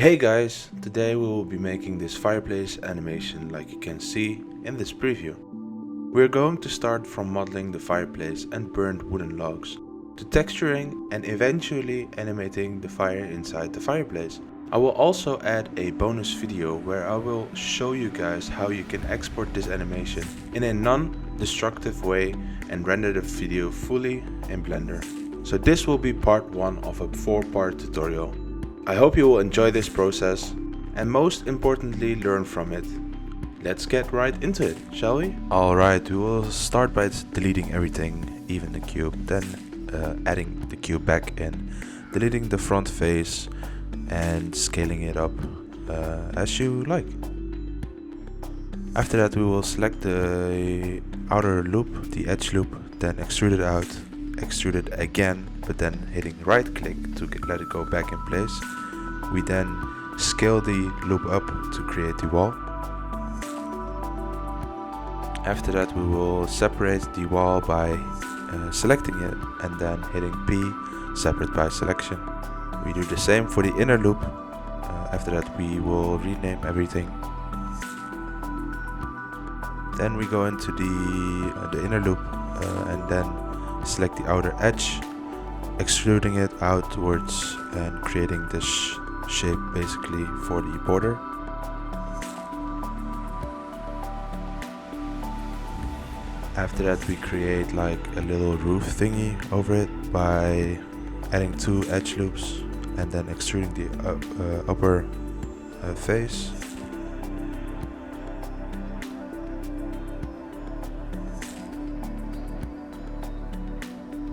Hey guys, today we will be making this fireplace animation like you can see in this preview. We're going to start from modeling the fireplace and burned wooden logs, to texturing and eventually animating the fire inside the fireplace. I will also add a bonus video where I will show you guys how you can export this animation in a non-destructive way and render the video fully in Blender. So this will be part 1 of a 4-part tutorial. I hope you will enjoy this process and most importantly learn from it. Let's get right into it, shall we? Alright, we will start by deleting everything, even the cube, then adding the cube back in, deleting the front face and scaling it up as you like. After that we will select the outer loop, the edge loop, then extrude it out, extrude it again, but then hitting right click to let it go back in place. We then scale the loop up to create the wall. After that we will separate the wall by selecting it and then hitting P, separate by selection. We do the same for the inner loop. After that we will rename everything. Then we go into the inner loop and then select the outer edge, extruding it outwards and creating this shape basically for the border. After that we create like a little roof thingy over it by adding 2 edge loops and then extruding the upper face.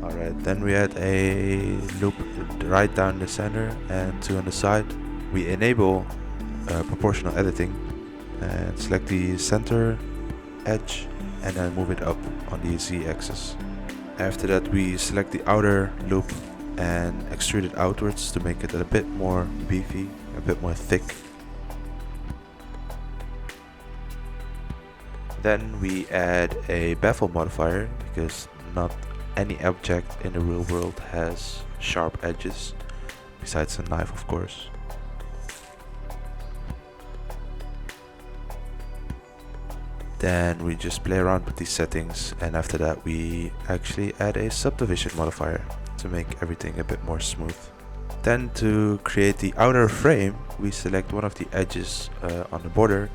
Alright, then we add a loop right down the center and 2 on the side. We enable proportional editing and select the center edge and then move it up on the Z-axis. After that we select the outer loop and extrude it outwards to make it a bit more beefy, a bit more thick. Then we add a Baffle modifier because not any object in the real world has sharp edges, besides a knife of course. Then we just play around with these settings, and after that we actually add a subdivision modifier to make everything a bit more smooth. Then to create the outer frame we select one of the edges on the border.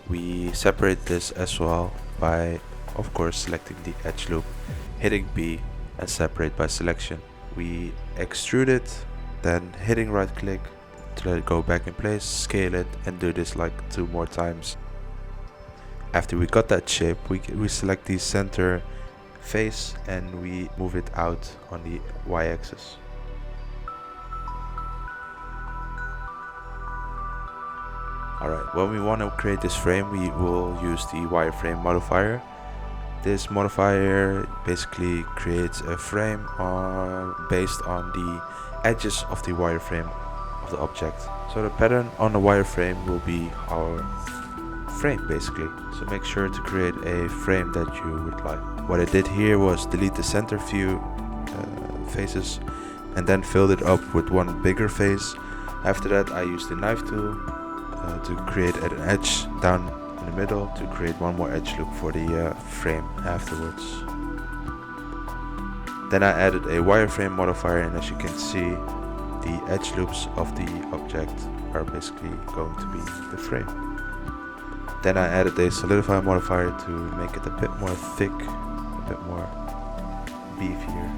We separate this as well by of course selecting the edge loop, hitting B and separate by selection. We extrude it, then hitting right click to let it go back in place, scale it and do this like 2 more times. After we got that shape, we select the center face and we move it out on the y-axis. Alright, when we want to create this frame we will use the wireframe modifier. This modifier basically creates a frame based on the edges of the wireframe of the object. So the pattern on the wireframe will be our frame basically. So make sure to create a frame that you would like. What I did here was delete the center few faces and then filled it up with one bigger face. After that I used the knife tool to create an edge down in the middle to create one more edge loop for the frame afterwards. Then I added a wireframe modifier, and as you can see the edge loops of the object are basically going to be the frame. Then I added a solidify modifier to make it a bit more thick, a bit more beefier.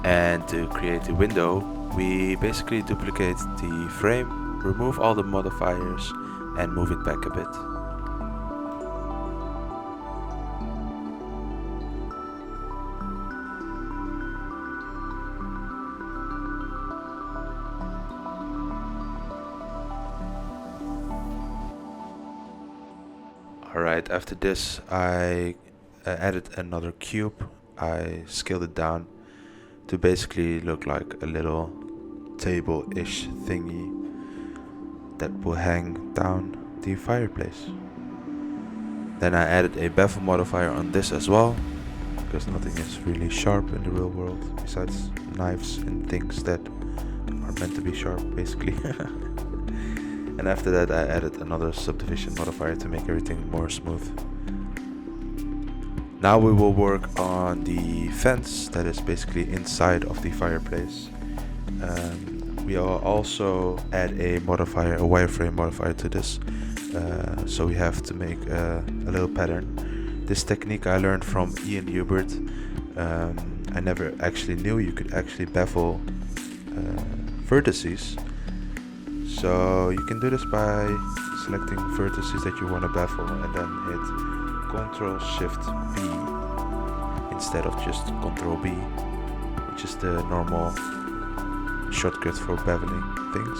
And to create the window, we basically duplicate the frame, remove all the modifiers and move it back a bit. Alright, after this I added another cube. I scaled it down to basically look like a little table-ish thingy that will hang down the fireplace. Then I added a Baffle modifier on this as well, because nothing is really sharp in the real world besides knives and things that are meant to be sharp, basically. And after that I added another subdivision modifier to make everything more smooth. Now we will work on the fence that is basically inside of the fireplace. We will also add a modifier, a wireframe modifier to this. So we have to make a little pattern. This technique I learned from Ian Hubert. I never actually knew you could actually baffle vertices. So you can do this by selecting vertices that you want to baffle and then hit Ctrl Shift B instead of just Ctrl B, which is the normal shortcut for baffling things.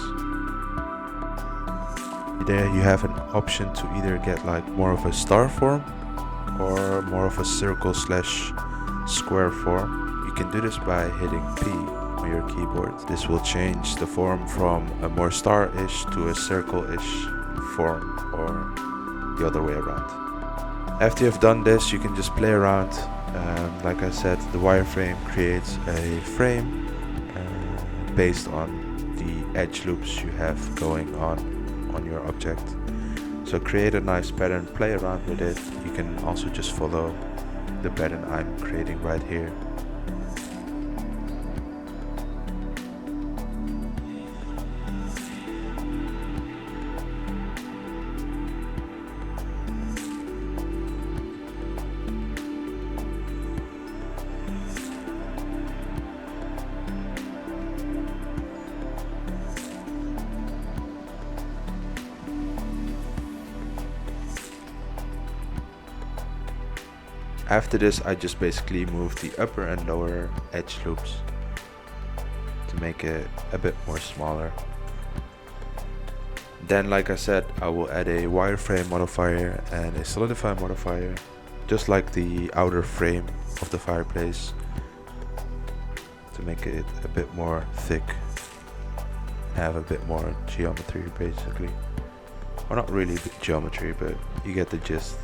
There you have an option to either get like more of a star form or more of a circle / square form. You can do this by hitting P on your keyboard. This will change the form from a more star-ish to a circle-ish form, or the other way around. After you have done this, you can just play around. Like I said, the wireframe creates a frame based on the edge loops you have going on your object. So create a nice pattern, play around with it. You can also just follow the pattern I'm creating right here. After this, I just basically move the upper and lower edge loops to make it a bit more smaller. Then, like I said, I will add a wireframe modifier and a solidify modifier, just like the outer frame of the fireplace, to make it a bit more thick, have a bit more geometry basically. Or not really geometry, but you get the gist.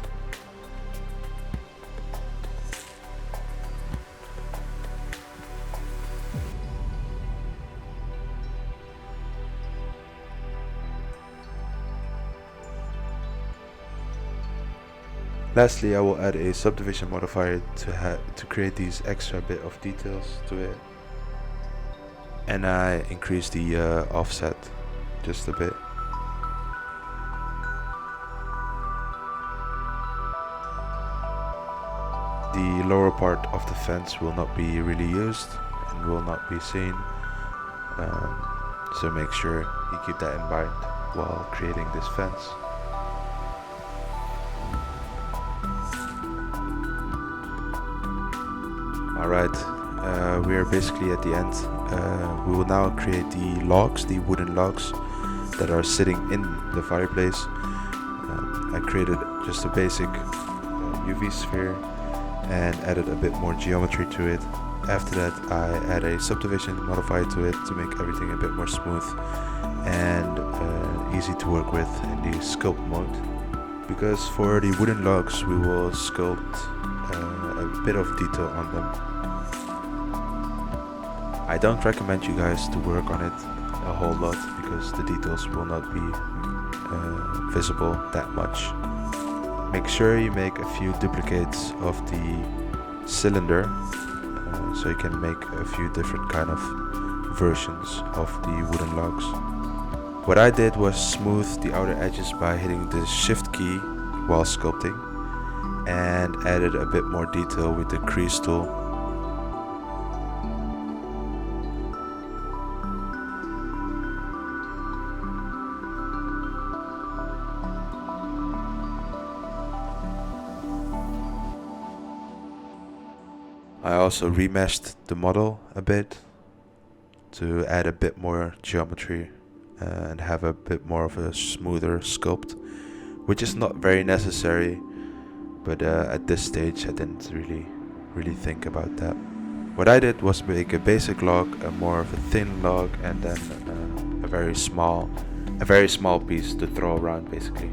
Lastly, I will add a subdivision modifier to create these extra bit of details to it, and I increase the offset just a bit. The lower part of the fence will not be really used and will not be seen, so make sure you keep that in mind while creating this fence. Alright, we are basically at the end. We will now create the logs, the wooden logs that are sitting in the fireplace. I created just a basic UV sphere and added a bit more geometry to it. After that, I add a subdivision modifier to it to make everything a bit more smooth and easy to work with in the sculpt mode. Because for the wooden logs, we will sculpt a bit of detail on them. I don't recommend you guys to work on it a whole lot because the details will not be visible that much. Make sure you make a few duplicates of the cylinder so you can make a few different kind of versions of the wooden logs. What I did was smooth the outer edges by hitting the shift key while sculpting, and added a bit more detail with the crease tool. I also remeshed the model a bit to add a bit more geometry and have a bit more of a smoother sculpt, which is not very necessary, but at this stage I didn't really think about that. What I did was make a basic log, a more of a thin log, and then a very small piece to throw around basically.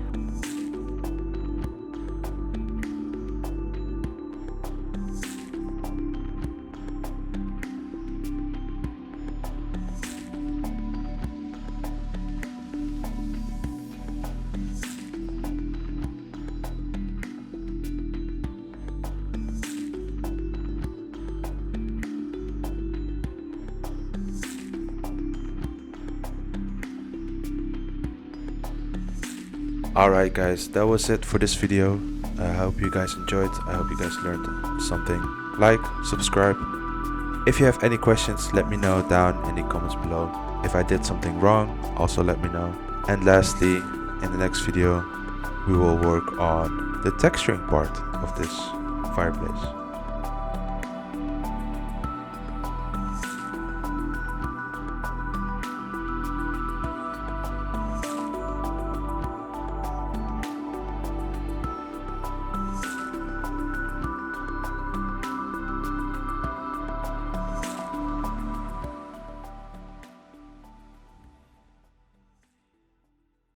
Alright guys, that was it for this video. I hope you guys enjoyed. I hope you guys learned something. Like, subscribe. If you have any questions, let me know down in the comments below. If I did something wrong, also let me know. And lastly, in the next video, we will work on the texturing part of this fireplace.